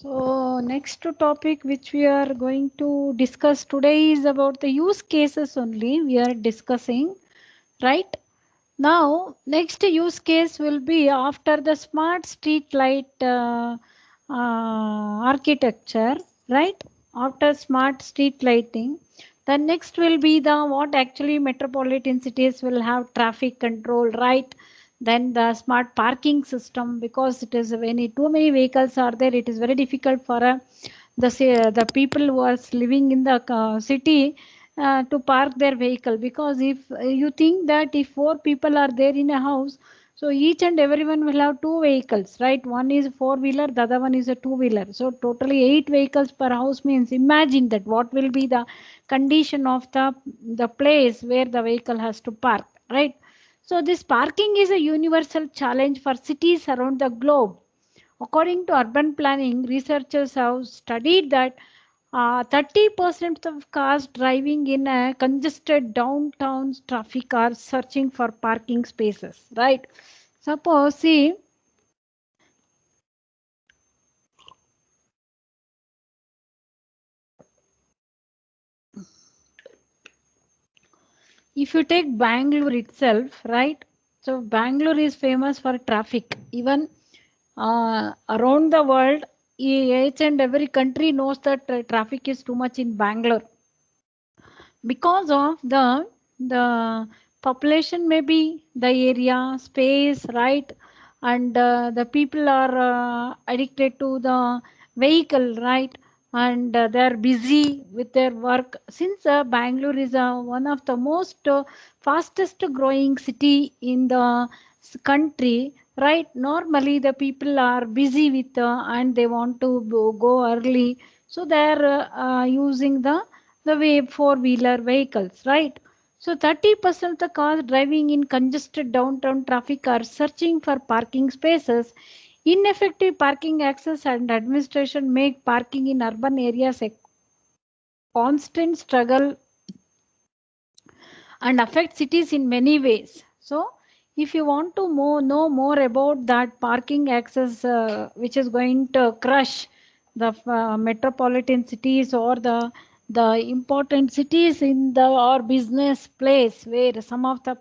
So next topic which we are going to discuss today is about the use cases only we are discussing, right? Now next use case will be after the smart street light architecture, right? After smart street lighting, the next will be the what actually metropolitan cities will have traffic control, right? Then the smart parking system, because it is when too many vehicles are there, it is very difficult for the people who are living in the city to park their vehicle, because if you think that if four people are there in a house, so each and everyone will have two vehicles, right? One is four wheeler, the other one is a two wheeler, so totally eight vehicles per house means imagine that what will be the condition of the place where the vehicle has to park, right? So this parking is a universal challenge for cities around the globe. According to urban planning, researchers have studied that 30% of cars driving in a congested downtown traffic are searching for parking spaces, right? Suppose, see, if you take Bangalore itself, right? So Bangalore is famous for traffic. Even around the world, each and every country knows that traffic is too much in Bangalore because of the population, maybe the area space, right? And the people are addicted to the vehicle, right? And they are busy with their work, since Bangalore is one of the most fastest growing city in the country, right? Normally the people are busy with and they want to go early, so they are using the way four wheeler vehicles, right? So 30% of the cars driving in congested downtown traffic are searching for parking spaces. Ineffective parking access and administration make parking in urban areas a constant struggle and affect cities in many ways. So, if you want to know more about that parking access, which is going to crush the metropolitan cities or the important cities in the or business place where some of the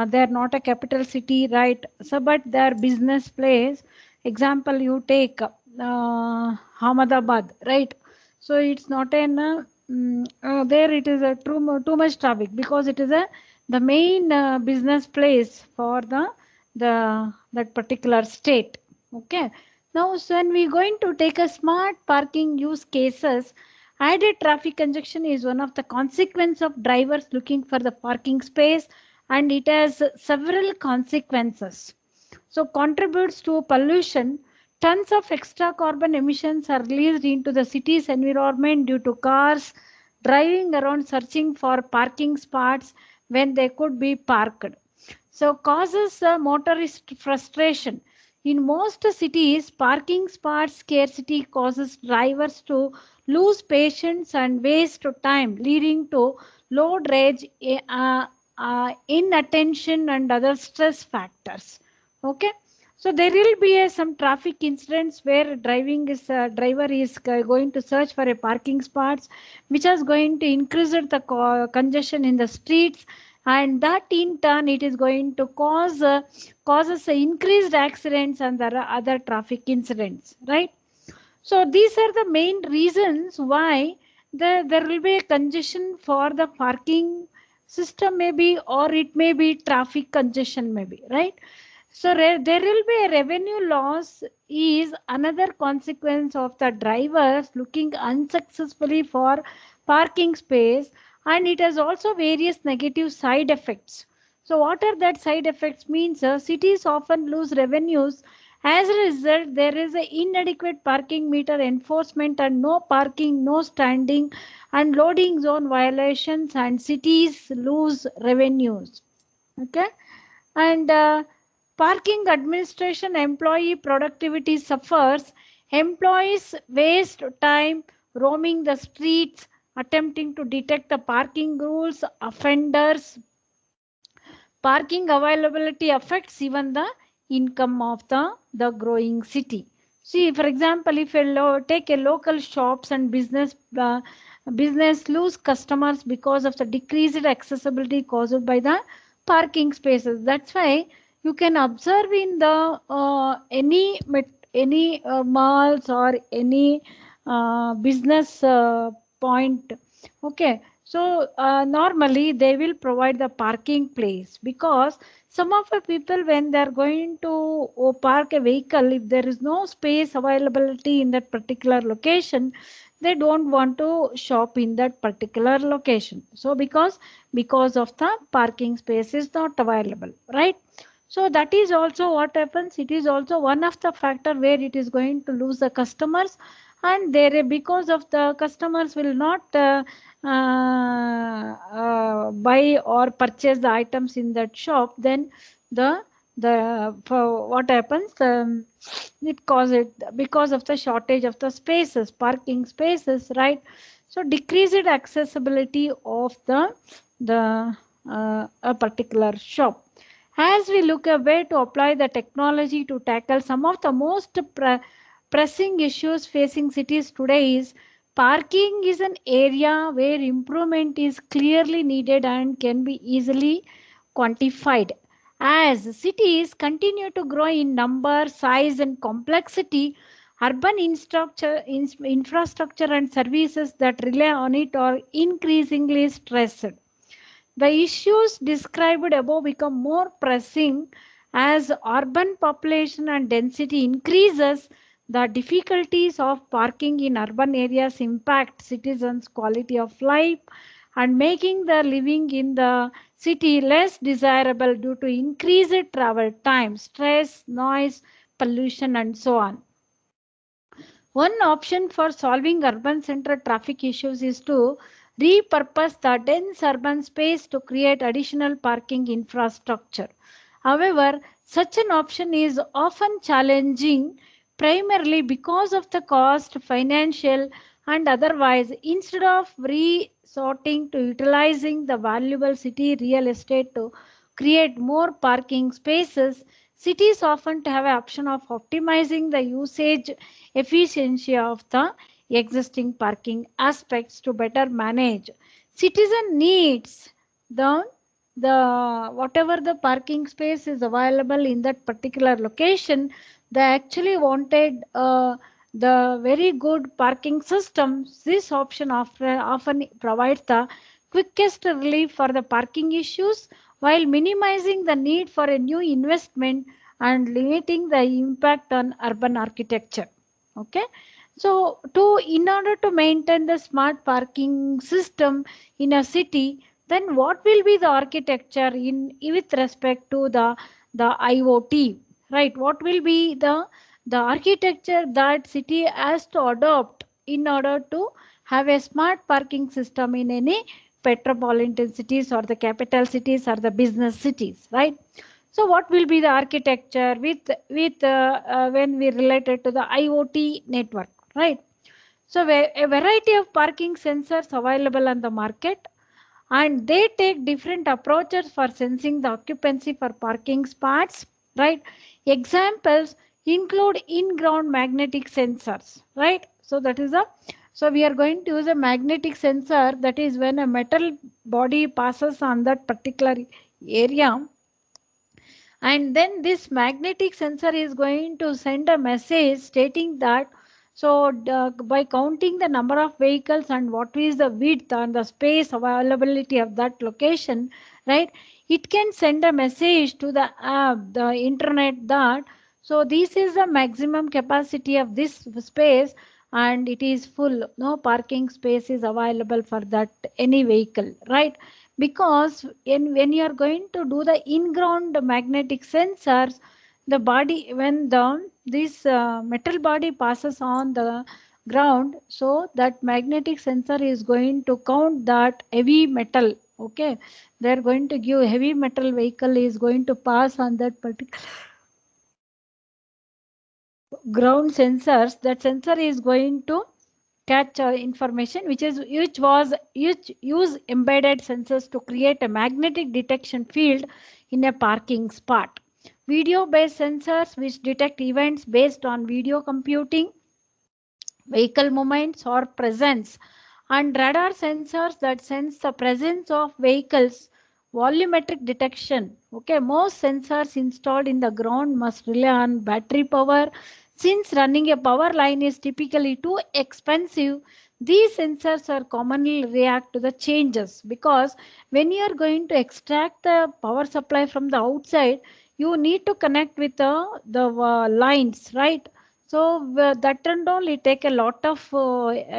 they are not a capital city, right? So, but they are business place. Example, you take Ahmedabad, right? So it's not an there it is a too much traffic, because it is a the main business place for the that particular state. Okay. Now, so when we going to take a smart parking use cases, added traffic congestion is one of the consequence of drivers looking for the parking space, and it has several consequences. So contributes to pollution. Tons of extra carbon emissions are released into the city's environment due to cars driving around searching for parking spots when they could be parked. So causes motorist frustration. In most cities, parking spot scarcity causes drivers to lose patience and waste time, leading to load rage, inattention, and other stress factors. Okay. So there will be some traffic incidents where driver is going to search for a parking spots, which is going to increase the congestion in the streets, and that in turn it is going to causes increased accidents and other traffic incidents, right? So these are the main reasons why there will be a congestion for the parking system, maybe, or it may be traffic congestion, maybe, right? So there will be a revenue loss is another consequence of the drivers looking unsuccessfully for parking space, and it has also various negative side effects. So what are that side effects means cities often lose revenues. As a result, there is an inadequate parking meter enforcement and no parking, no standing, and loading zone violations, and cities lose revenues. Okay. And parking administration employee productivity suffers. Employees waste time roaming the streets, attempting to detect the parking rules, offenders. Parking availability affects even the income of the growing city. See, for example, if you take a local shops and business lose customers because of the decreased accessibility caused by the parking spaces. That's why you can observe in the any malls or any business point. Okay, so normally they will provide the parking place, because some of the people, when they are going to park a vehicle, if there is no space availability in that particular location, they don't want to shop in that particular location. So because of the parking space is not available, right? So that is also what happens. It is also one of the factor where it is going to lose the customers, and there, because of the customers will not buy or purchase the items in that shop, then the for what happens, it causes, because of the shortage of the spaces, parking spaces, right? So decreased accessibility of the a particular shop. As we look a way to apply the technology to tackle some of the most pressing issues facing cities today, is parking is an area where improvement is clearly needed and can be easily quantified. As cities continue to grow in number, size, and complexity, urban infrastructure and services that rely on it are increasingly stressed. The issues described above become more pressing as urban population and density increases. The difficulties of parking in urban areas impact citizens' quality of life and making the living in the city less desirable due to increased travel time, stress, noise, pollution, and so on. One option for solving urban center traffic issues is to repurpose the dense urban space to create additional parking infrastructure. However, such an option is often challenging, primarily because of the cost, financial, and otherwise. Instead of resorting to utilizing the valuable city real estate to create more parking spaces, cities often have an option of optimizing the usage efficiency of the existing parking aspects to better manage citizen needs. The the whatever the parking space is available in that particular location, they actually wanted the very good parking systems. This option often provides the quickest relief for the parking issues while minimizing the need for a new investment and limiting the impact on urban architecture. Okay, so in order to maintain the smart parking system in a city, then what will be the architecture in with respect to the IoT, right? What will be the architecture that city has to adopt in order to have a smart parking system in any metropolitan cities or the capital cities or the business cities, right? So what will be the architecture with when we relate it to the IoT network, right? So a variety of parking sensors available on the market, and they take different approaches for sensing the occupancy for parking spots, right? Examples include in-ground magnetic sensors, right? So that is a, so we are going to use a magnetic sensor, that is when a metal body passes on that particular area, and then this magnetic sensor is going to send a message stating that, so by counting the number of vehicles and what is the width and the space availability of that location, right, it can send a message to the app, the internet, that so this is the maximum capacity of this space and it is full, no parking space is available for that any vehicle, right? Because when you are going to do the in-ground magnetic sensors, the body, when the this metal body passes on the ground, so that magnetic sensor is going to count that heavy metal. Okay, they are going to give heavy metal vehicle is going to pass on that particular ground sensors. That sensor is going to catch information, which use embedded sensors to create a magnetic detection field in a parking spot. video based sensors which detect events based on video computing, vehicle movements or presence, and radar sensors that sense the presence of vehicles. Volumetric detection. Okay, most sensors installed in the ground must rely on battery power. Since running a power line is typically too expensive, these sensors are commonly react to the changes, because when you are going to extract the power supply from the outside, you need to connect with the lines, right? So that and all, it take a lot of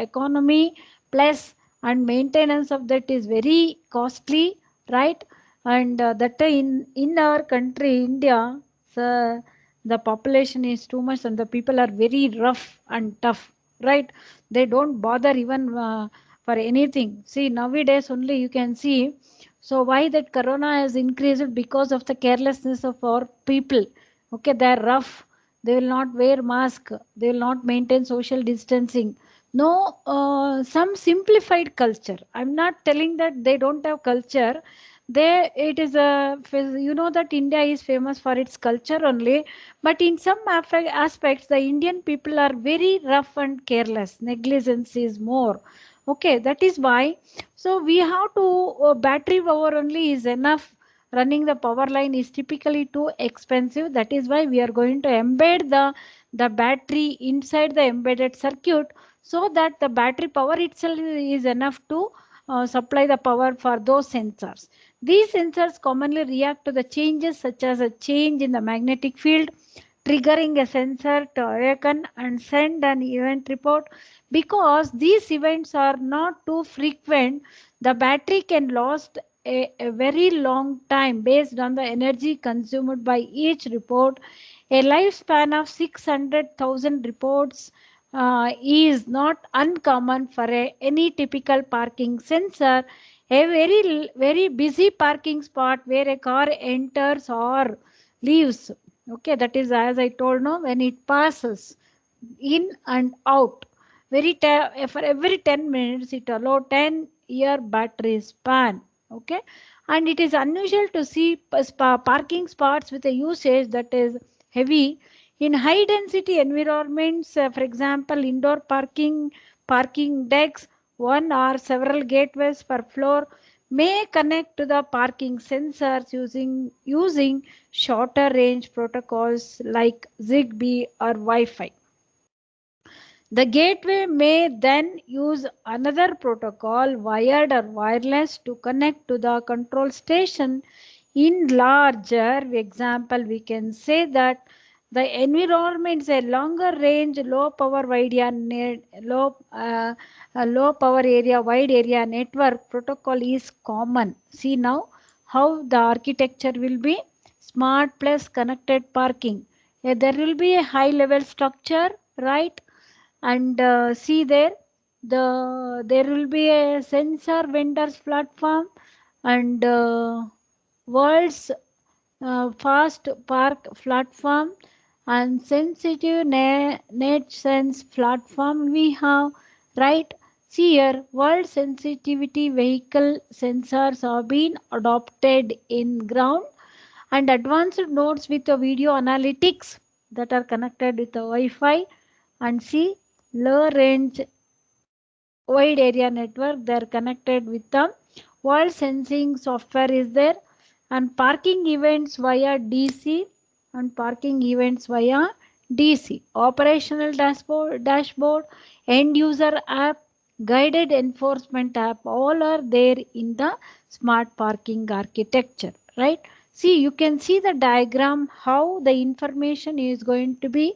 economy plus, and maintenance of that is very costly, right? And that in our country India, so the population is too much and the people are very rough and tough, right? They don't bother even for anything. See, nowadays only you can see. So why that corona has increased? Because of the carelessness of our people. Okay, they are rough, they will not wear mask, they will not maintain social distancing. No, some simplified culture. I'm not telling that they don't have culture. They, it is a, you know that India is famous for its culture only, but in some aspects the Indian people are very rough and careless. Negligence is more. Okay, that is why. So we have to, battery power only is enough. Running the power line is typically too expensive. That is why we are going to embed the battery inside the embedded circuit, so that the battery power itself is enough to supply the power for those sensors. These sensors commonly react to the changes such as a change in the magnetic field, triggering a sensor to awaken and send an event report. Because these events are not too frequent, the battery can last a very long time based on the energy consumed by each report. A lifespan of 600,000 reports is not uncommon for any typical parking sensor. A very busy parking spot where a car enters or leaves. Okay, that is as I told, no, when it passes in and out. For every 10 minutes, it allow 10-year battery span. Okay, and it is unusual to see parking spots with a usage that is heavy in high density environments. For example, indoor parking decks, one or several gateways per floor may connect to the parking sensors using shorter range protocols like Zigbee or Wi-Fi. The gateway may then use another protocol, wired or wireless, to connect to the control station. In larger example, we can say that the environment is a longer range, low power area, wide area network protocol is common. See now how the architecture will be: smart plus connected parking. There will be a high level structure, right? And see there, there will be a sensor vendors platform, and world's fast park platform, and sensitive net sense platform we have, right? See here, world sensitivity vehicle sensors are being adopted in ground, and advanced nodes with the video analytics that are connected with the Wi-Fi. And see, low range wide area network, they are connected with the world sensing software is there. And parking events via DC, and parking events via DC, operational dashboard, end user app, guided enforcement app, all are there in the smart parking architecture, right? See, you can see the diagram how the information is going to be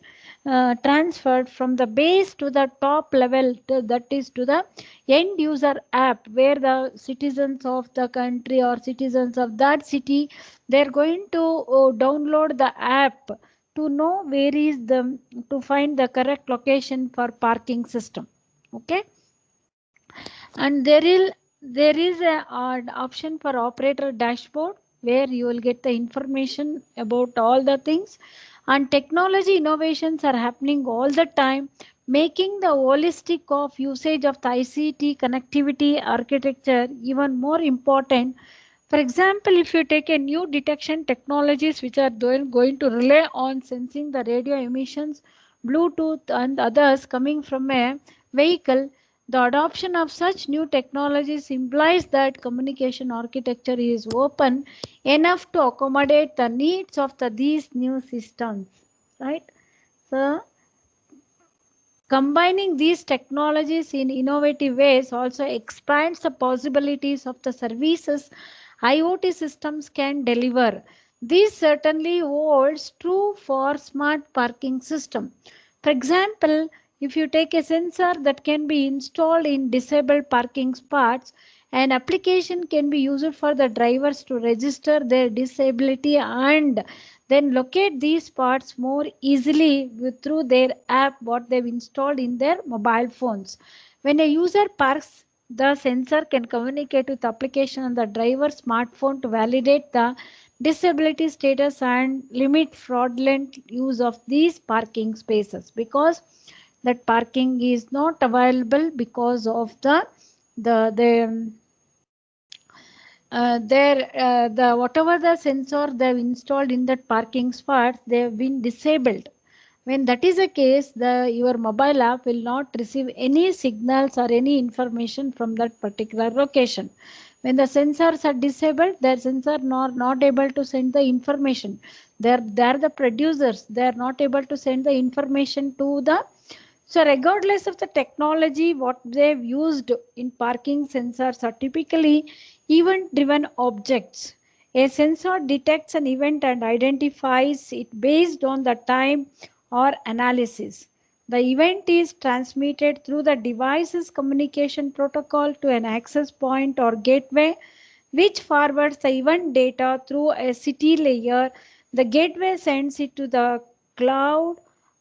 transferred from the base to the top level, that is to the end user app, where the citizens of the country or citizens of that city, they're going to download the app to know where is the, to find the correct location for parking system. Okay, and there is an option for operator dashboard, where you will get the information about all the things. And technology innovations are happening all the time, making the holistic of usage of the ICT connectivity architecture even more important. For example, if you take a new detection technologies which are going to rely on sensing the radio emissions, Bluetooth and others coming from a vehicle, the adoption of such new technologies implies that communication architecture is open enough to accommodate the needs of these new systems, right? So combining these technologies in innovative ways also expands the possibilities of the services IoT systems can deliver. This certainly holds true for smart parking system. For example, if you take a sensor that can be installed in disabled parking spots, an application can be used for the drivers to register their disability and then locate these spots more easily through their app what they've installed in their mobile phones. When a user parks, the sensor can communicate with the application on the driver's smartphone to validate the disability status and limit fraudulent use of these parking spaces, because that parking is not available because of the the whatever the sensor they've installed in that parking spot, they've been disabled. When that is the case, your mobile app will not receive any signals or any information from that particular location. When the sensors are disabled, their sensor not able to send the information. They're the producers. They are not able to send the information to the. So regardless of the technology, what they've used in parking, sensors are typically event-driven objects. A sensor detects an event and identifies it based on the time or analysis. The event is transmitted through the device's communication protocol to an access point or gateway, which forwards the event data through a city layer. The gateway sends it to the cloud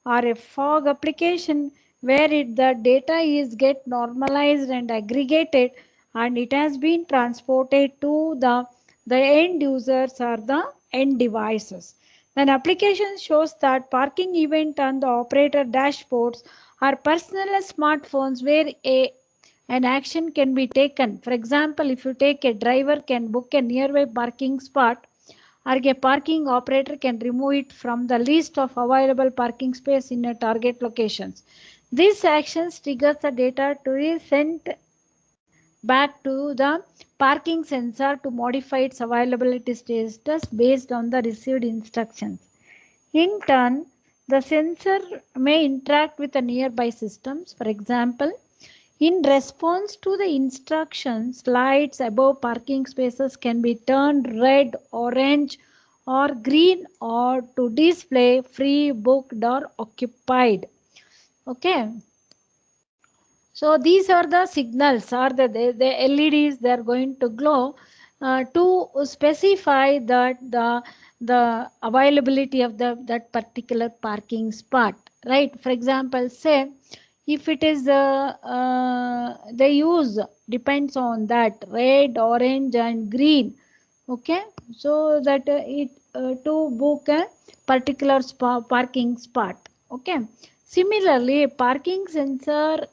or a fog application where the data is get normalized and aggregated, and it has been transported to the end users or the end devices. An application shows that parking event on the operator dashboards or personal smartphones where an action can be taken. For example, if you take a driver can book a nearby parking spot, or a parking operator can remove it from the list of available parking space in a target locations. These actions triggers the data to be sent back to the parking sensor to modify its availability status based on the received instructions. In turn, the sensor may interact with the nearby systems. For example, in response to the instructions, lights above parking spaces can be turned red, orange, or green, or to display free, booked, or occupied. Okay. So these are the signals or the LEDs they are going to glow to specify that the availability of that particular parking spot, right? For example, say if it is they use depends on that red, orange, and green. Okay, so that it to book a particular parking spot. Okay. Similarly, a parking sensor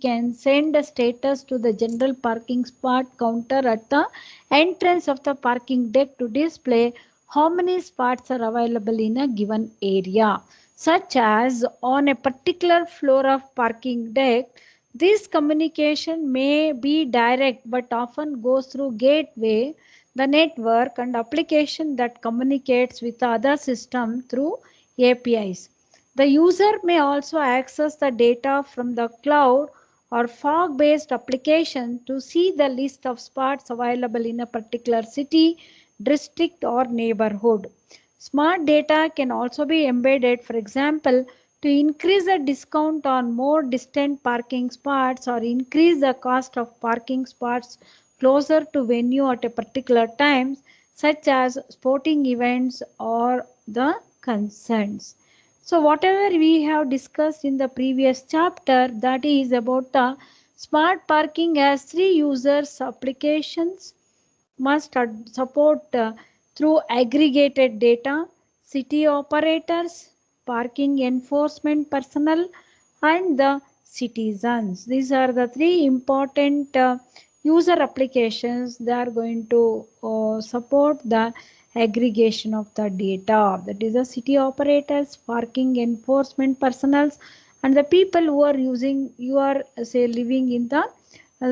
can send a status to the general parking spot counter at the entrance of the parking deck to display how many spots are available in a given area, such as on a particular floor of parking deck. This communication may be direct but often goes through gateway, the network and application that communicates with the other system through APIs. The user may also access the data from the cloud or fog-based application to see the list of spots available in a particular city, district, or neighborhood. Smart data can also be embedded, for example, to increase the discount on more distant parking spots or increase the cost of parking spots closer to venue at a particular time, such as sporting events or the concerns. So whatever we have discussed in the previous chapter, that is about the smart parking has three users applications must support through aggregated data, city operators, parking enforcement personnel, and the citizens. These are the three important user applications, they are going to support the aggregation of the data. That is the city operators, parking enforcement personals, and the people who are using, you are say living in the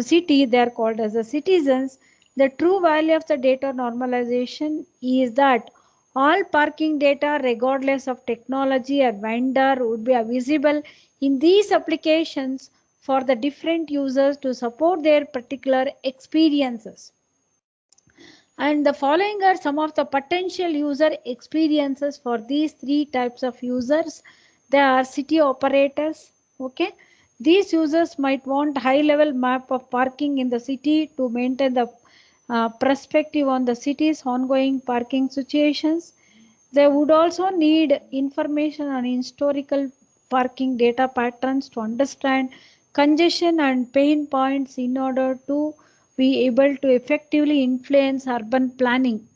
city, they are called as the citizens. The true value of the data normalization is that all parking data, regardless of technology or vendor, would be visible in these applications for the different users to support their particular experiences. And the following are some of the potential user experiences for these three types of users. They are city operators. Okay. These users might want high level map of parking in the city to maintain the perspective on the city's ongoing parking situations. They would also need information on historical parking data patterns to understand congestion and pain points in order to be able to effectively influence urban planning.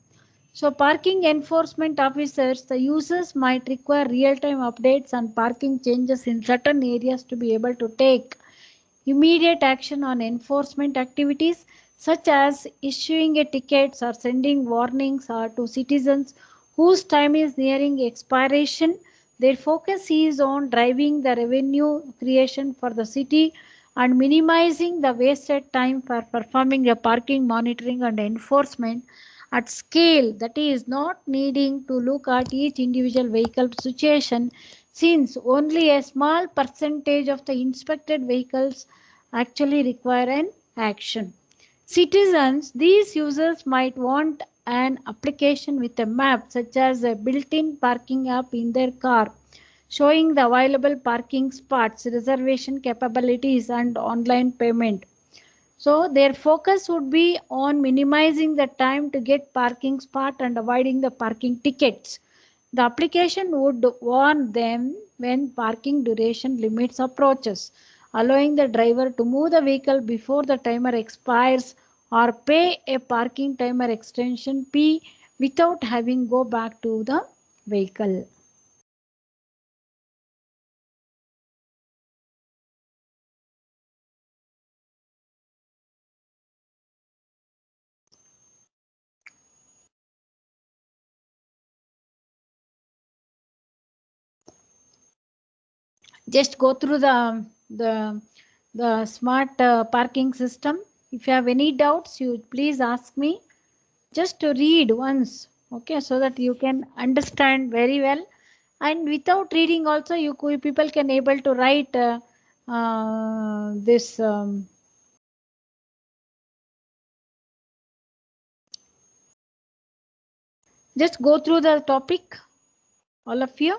So parking enforcement officers, the users might require real-time updates on parking changes in certain areas to be able to take immediate action on enforcement activities such as issuing a tickets or sending warnings or to citizens whose time is nearing expiration. Their focus is on driving the revenue creation for the city and minimizing the wasted time for performing the parking monitoring and enforcement at scale, that is not needing to look at each individual vehicle situation since only a small percentage of the inspected vehicles actually require an action. Citizens, these users might want an application with a map such as a built-in parking app in their car showing the available parking spots, reservation capabilities and online payment. So their focus would be on minimizing the time to get parking spot and avoiding the parking tickets. The application would warn them when parking duration limits approaches, allowing the driver to move the vehicle before the timer expires or pay a parking timer extension fee without having go back to the vehicle. Just go through the the smart parking system. If you have any doubts, you please ask me. Just to read once, okay, so that you can understand very well. And without reading also, you people can able to write this. Just go through the topic, all of you.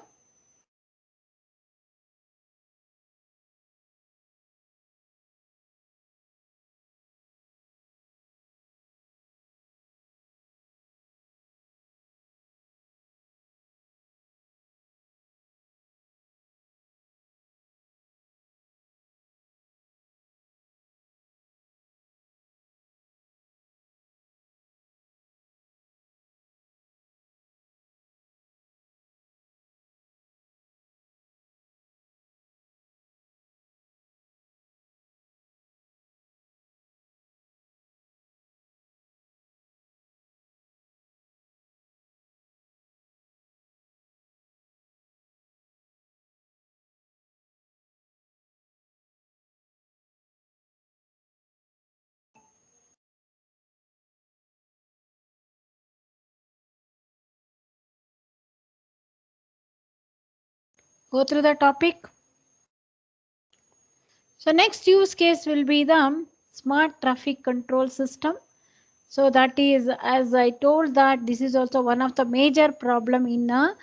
Go through the topic. So next use case will be the smart traffic control system. So that is, as I told, that this is also one of the major problem in a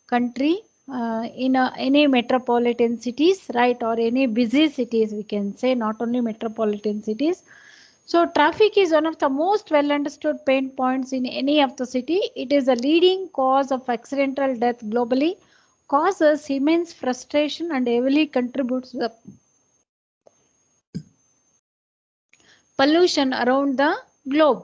country, any metropolitan cities, right, or any busy cities, we can say, not only metropolitan cities. So traffic is one of the most well understood pain points in any of the city. It is a leading cause of accidental death globally, causes immense frustration and heavily contributes to the pollution around the globe.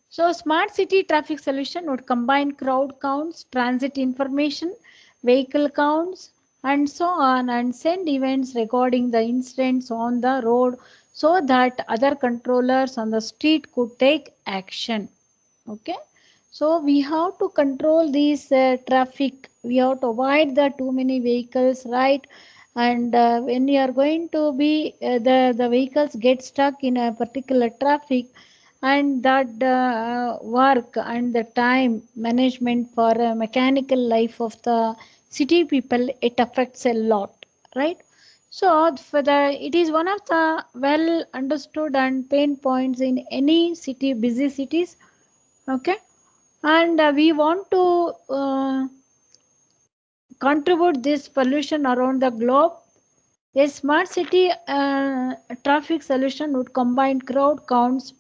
So smart city traffic solution would combine crowd counts, transit information, vehicle counts, and so on, and send events recording the incidents on the road so that other controllers on the street could take action. Okay, so we have to control these traffic. We have to avoid the too many vehicles, right? And when you are going to be the vehicles get stuck in a particular traffic, and that work and the time management for mechanical life of the city people, it affects a lot, right? So for the it is one of the well understood and pain points in any city, busy cities. Okay, and we want to contribute this pollution around the globe. A smart city traffic solution would combine crowd counts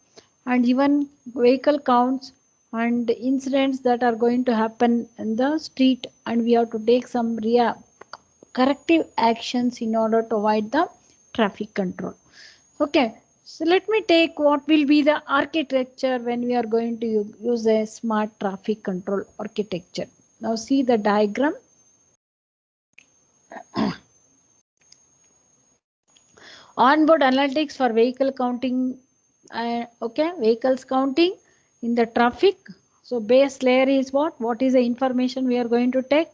and even vehicle counts and incidents that are going to happen in the street, and we have to take some corrective actions in order to avoid the traffic control. Okay, so let me take what will be the architecture when we are going to use a smart traffic control architecture. Now see the diagram. Onboard analytics for vehicle counting, okay, vehicles counting in the traffic. So base layer is what is the information we are going to take,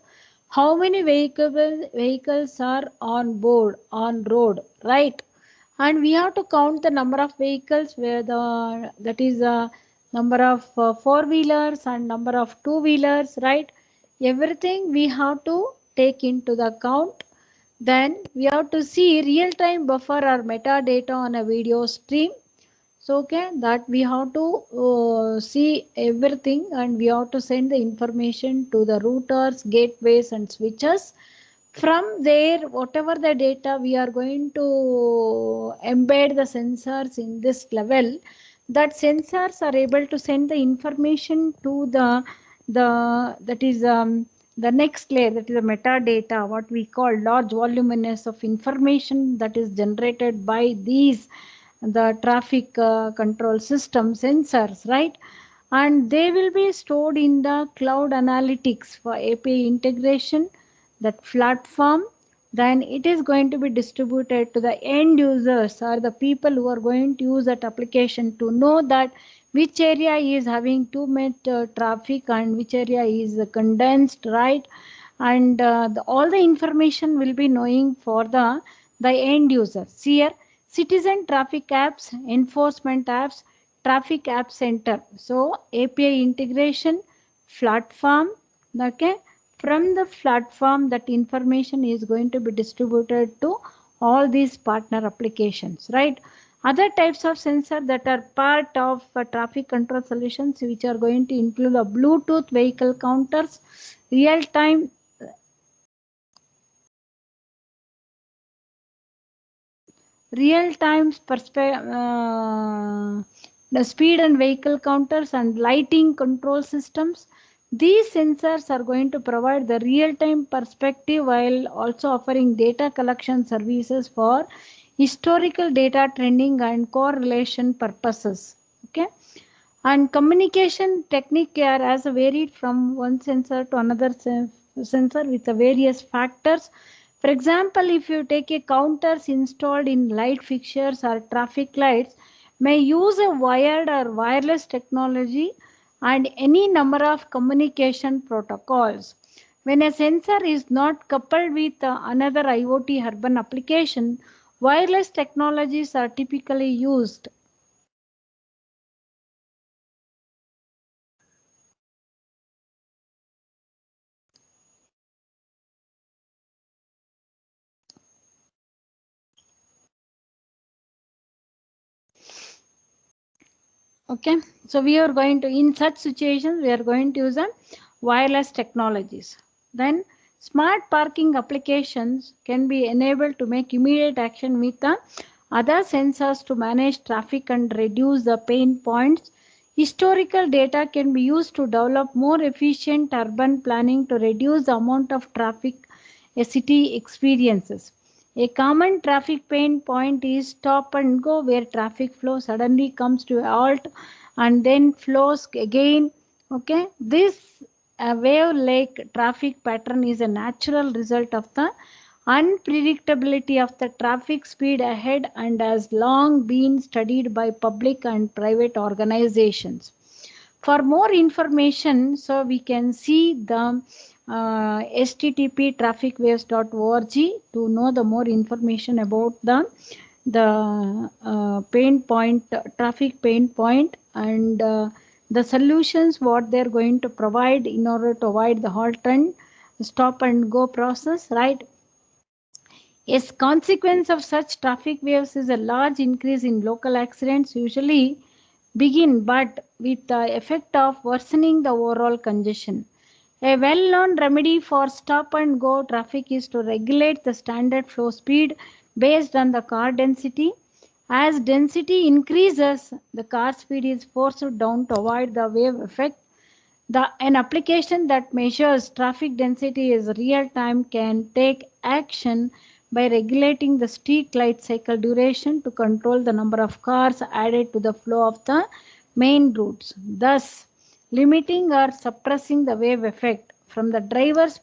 how many vehicles are on board on road, right? And we have to count the number of vehicles where the that is a number of four wheelers and number of two wheelers, right? Everything we have to take into the count. Then we have to see real time buffer or metadata on a video stream. So okay, that we have to see everything, and we have to send the information to the routers, gateways and switches. From there, whatever the data we are going to embed the sensors in this level, that sensors are able to send the information to the that is the next layer, that is the metadata, what we call large voluminous of information that is generated by these the traffic control system sensors, right? And they will be stored in the cloud analytics for API integration, that platform. Then it is going to be distributed to the end users or the people who are going to use that application to know that which area is having too much traffic and which area is condensed, right? And all the information will be knowing for the end users here. Citizen traffic apps, enforcement apps, traffic app center, so API integration platform. Okay, from the platform that information is going to be distributed to all these partner applications, right? Other types of sensor that are part of traffic control solutions, which are going to include a Bluetooth vehicle counters, real time real-time the speed and vehicle counters and lighting control systems. These sensors are going to provide the real-time perspective while also offering data collection services for historical data trending and correlation purposes. Okay, and communication technique are as varied from one sensor to another sensor with the various factors. For example, if you take a counters installed in light fixtures or traffic lights, may use a wired or wireless technology and any number of communication protocols. When a sensor is not coupled with another IoT urban application, wireless technologies are typically used. Okay, so we are going to, in such situations we are going to use a wireless technologies. Then smart parking applications can be enabled to make immediate action with the other sensors to manage traffic and reduce the pain points. Historical data can be used to develop more efficient urban planning to reduce the amount of traffic a city experiences. A common traffic pain point is stop and go, where traffic flow suddenly comes to a halt and then flows again. Okay, this wave like traffic pattern is a natural result of the Unpredictability of the traffic speed ahead and has long been studied by public and private organizations. For more information, so we can see the http trafficwaves.org to know the more information about the pain point, traffic pain point, and the solutions what they're going to provide in order to avoid the halt and stop and go process, right? A consequence of such traffic waves is a large increase in local accidents, usually begin but with the effect of worsening the overall congestion. A well-known remedy for stop and go traffic is to regulate the standard flow speed based on the car density. As density increases, the car speed is forced down to avoid the wave effect. An application that measures traffic density is real time can take action by regulating the street light cycle duration to control the number of cars added to the flow of the main routes, thus limiting or suppressing the wave effect. From the driver's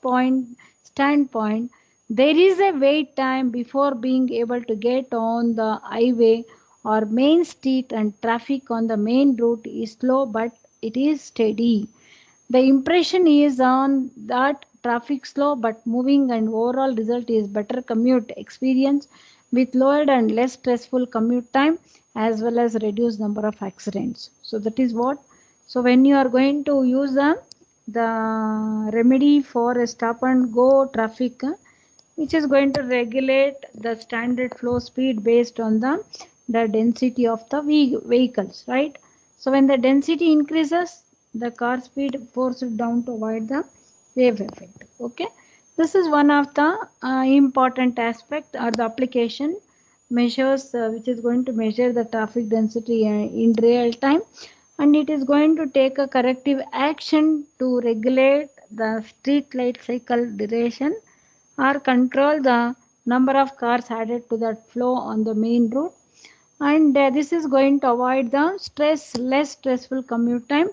standpoint, there is a wait time before being able to get on the highway or main street, and traffic on the main route is slow but it is steady. The impression is on that traffic slow but moving, and overall result is better commute experience with lower and less stressful commute time as well as reduced number of accidents. So that is what. So when you are going to use the remedy for a stop and go traffic, which is going to regulate the standard flow speed based on the density of the vehicles, right? So when the density increases, the car speed forced down to avoid the wave effect. Okay, this is one of the important aspect or the application measures which is going to measure the traffic density in real time, and it is going to take a corrective action to regulate the street light cycle duration or control the number of cars added to that flow on the main route, and this is going to avoid the less stressful commute time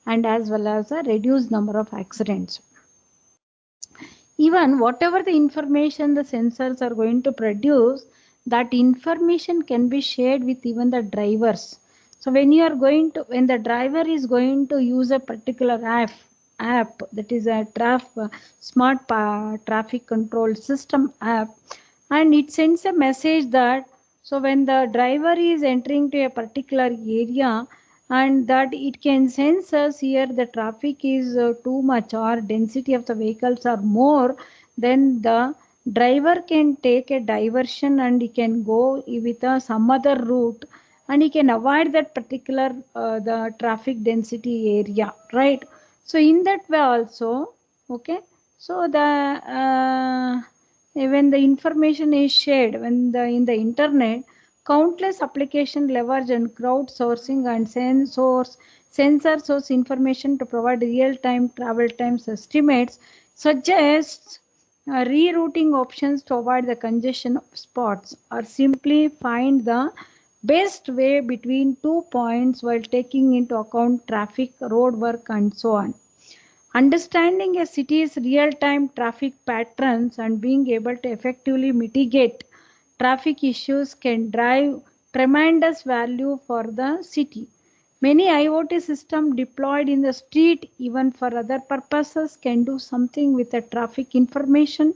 and as well as a reduced number of accidents. Even whatever the information the sensors are going to produce, that information can be shared with even the drivers. So when when the driver is going to use a particular app that is a smart traffic control system app, and it sends a message that, so when the driver is entering to a particular area, and that it can sense us here the traffic is too much or density of the vehicles are more, then the driver can take a diversion and he can go with some other route, and he can avoid that particular the traffic density area, right? So in that way also, okay, so the when the information is shared when the in the internet, countless applications leverage and crowdsourcing and sensor source information to provide real-time travel times estimates, suggests rerouting options to avoid the congestion spots or simply find the best way between 2 points while taking into account traffic, road work, and so on. Understanding a city's real-time traffic patterns and being able to effectively mitigate traffic issues can drive tremendous value for the city. Many IoT systems deployed in the street, even for other purposes, can do something with the traffic information.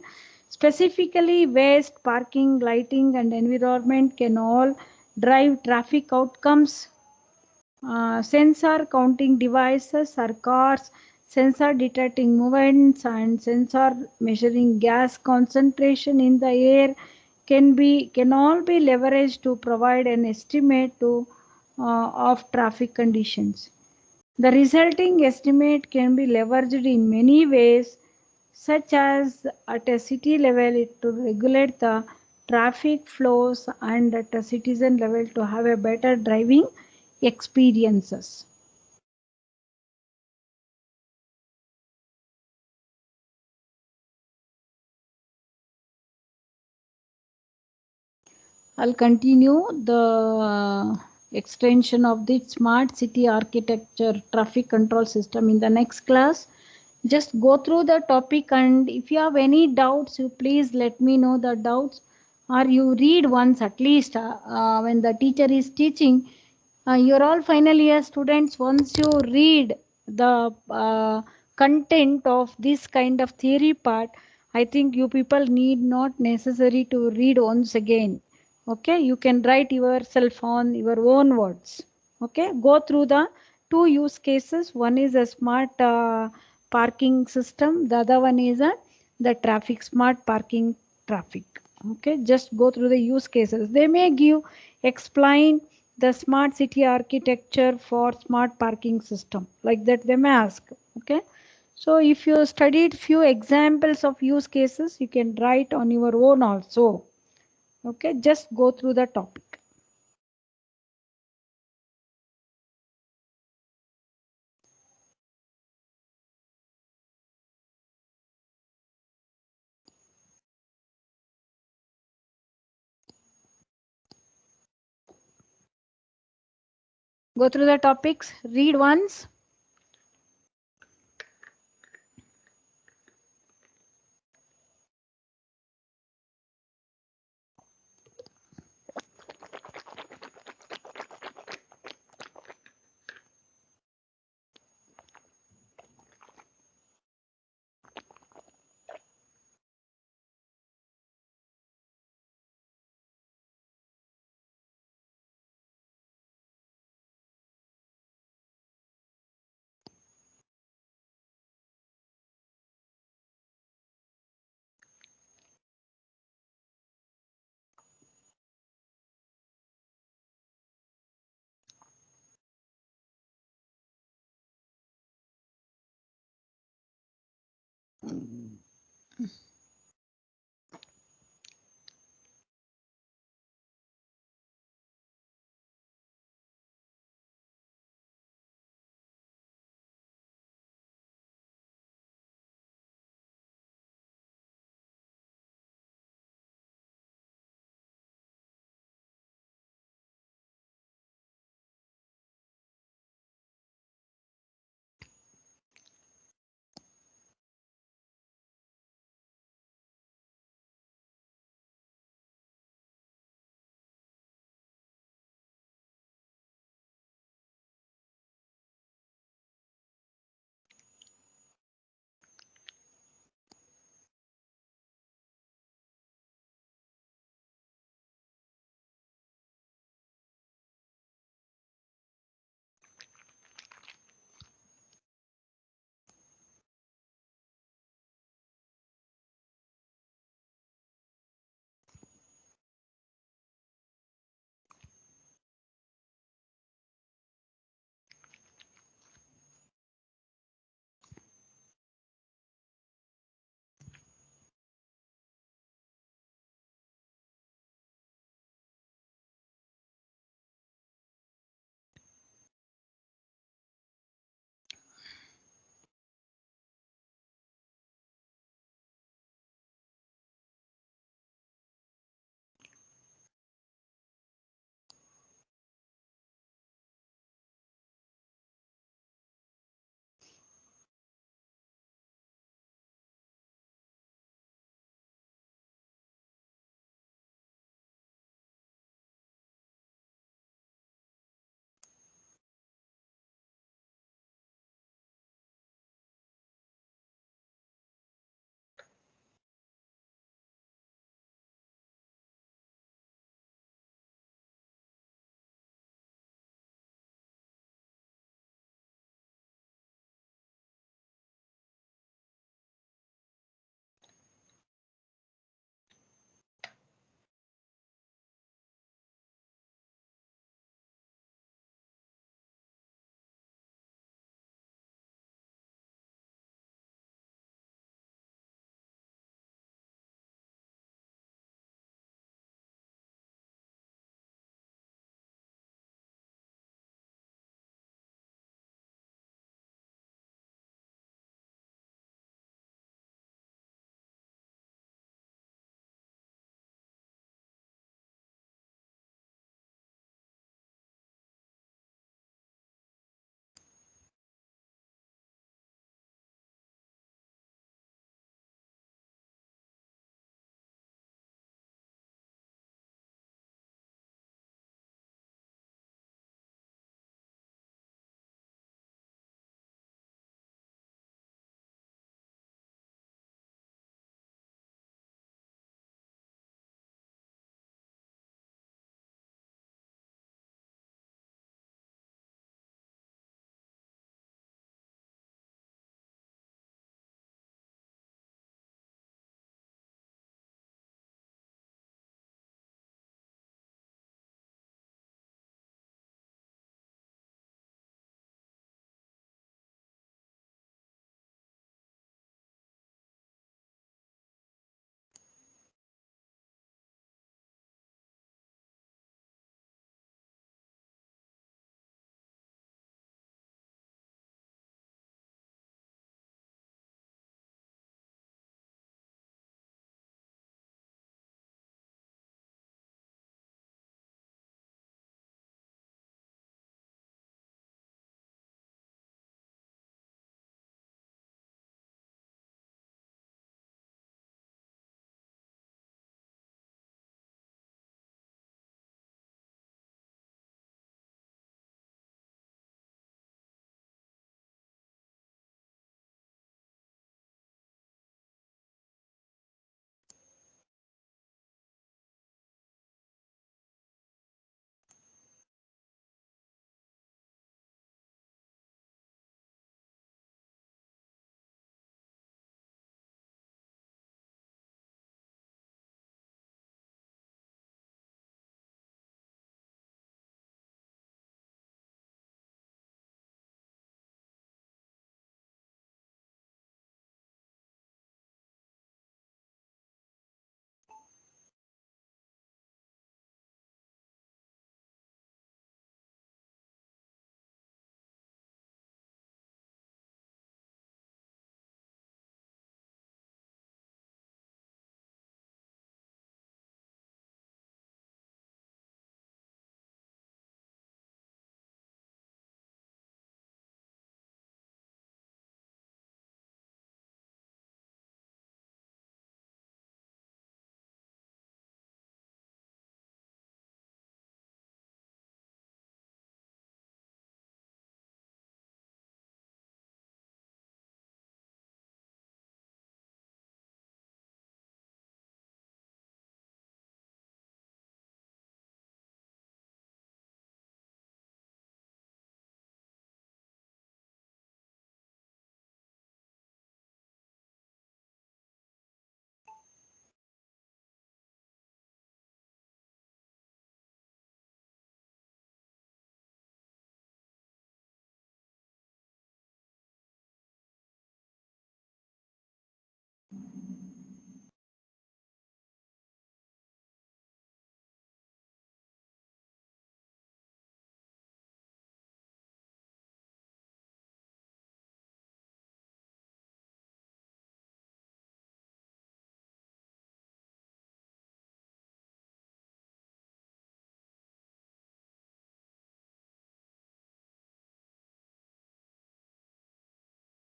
Specifically, waste, parking, lighting, and environment can all drive traffic outcomes. Sensor counting devices or cars, sensor detecting movements, and sensor measuring gas concentration in the air can all be leveraged to provide an estimate of traffic conditions. The resulting estimate can be leveraged in many ways, such as at a city level to regulate the traffic flows, and at a citizen level to have a better driving experiences. I'll continue the extension of the smart city architecture traffic control system in the next class. Just go through the topic, and if you have any doubts, you please let me know the doubts, or you read once at least when the teacher is teaching. You're all final year students. Once you read the content of this kind of theory part, I think you people need not necessary to read once again. Okay, you can write yourself on your own words. Okay, go through the two use cases. One is a smart parking system. The other one is the traffic, smart parking traffic. Okay, just go through the use cases. They may give, explain the smart city architecture for smart parking system, like that they may ask. Okay, so if you studied few examples of use cases, you can write on your own also. Okay, just go through the topic. Go through the topics, read once.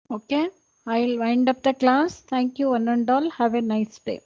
Okay, I'll wind up the class. Thank you one and all. Have a nice day.